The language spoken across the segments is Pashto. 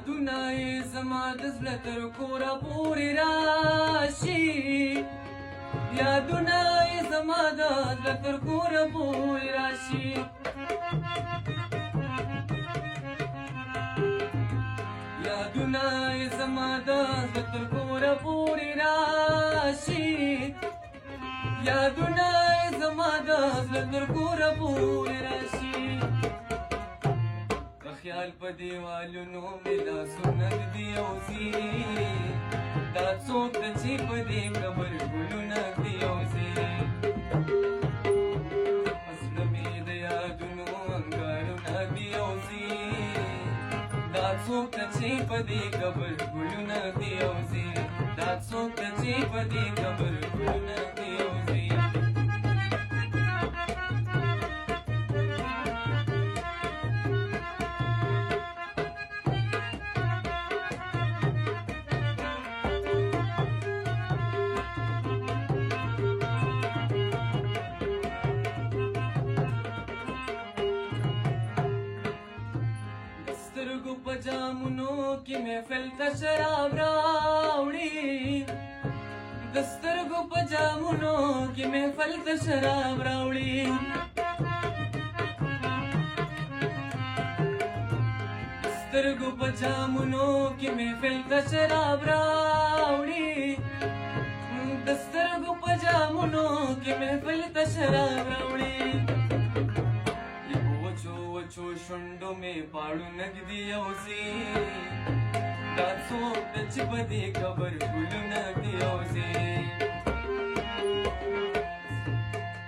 یادونه یې زما د زړه تر کوره پورې راشي یادونه یې زما د زړه تر کوره پورې راشي یادونه یې زما د زړه تر کوره پورې راشي یادونه یې زما د زړه تر کوره پورې راشي خیال په دیوالونو مې لاسونه ږدي او ځي دا څوک ده چې په دې قبر ګلونه ږدي او ځي په زړه مې د یادونو انګارونه ږدي او ځي دا څوک ده چې په دې قبر ګلونه ږدي او ځي دا څوک ده چې په دې قبر ګلونه ږدي او ځي سترګو په جامونو کې محفل ته شراب راوړي د سترګو په جامونو کې محفل ته شراب راوړي سترګو په جامونو کې محفل ته شراب راوړي د سترګو په جامونو کې محفل ته شراب راوړي وچو شونډو مې پاړونه ږدي او ځي دا څوک ده چې په دې قبر ګلونه ږدي او ځي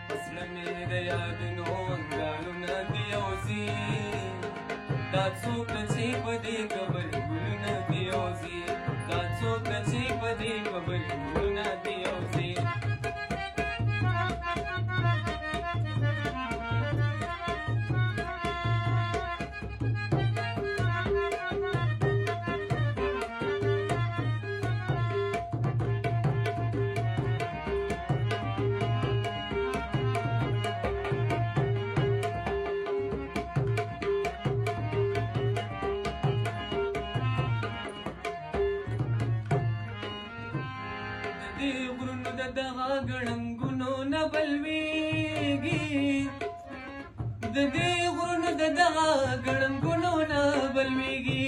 په زړه مې د یادونو انګارونه ږدي او ځي دا څوک ده چې په دې قبر ګلونه ږدي او ځي دا څوک ده چې په دې قبر ګلونه ږدي او ځي غرونو د دغه ګړنګونو نه بلويږي د دې غرونو د دغه ګړنګونو نه بلويږي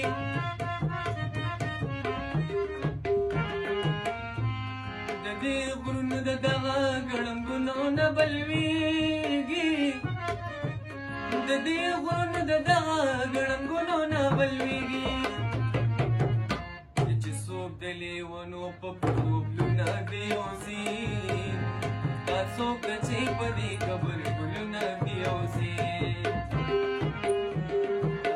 د دې غرونو د دغه ګړنګونو نه بلويږي د دې غرونو د دغه ګړنګونو نه بلويږي چې څوک د لیونو په پلونه ږدي او ځي دا څوک ده چې په دې قبر ګلونه ږدي او ځي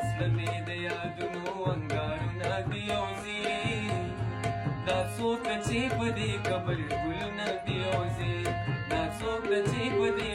زړه مې د یادونو انګارونه ږدي او ځي دا څوک ده چې په دې قبر ګلونه ږدي او ځي دا څوک ده چې په دې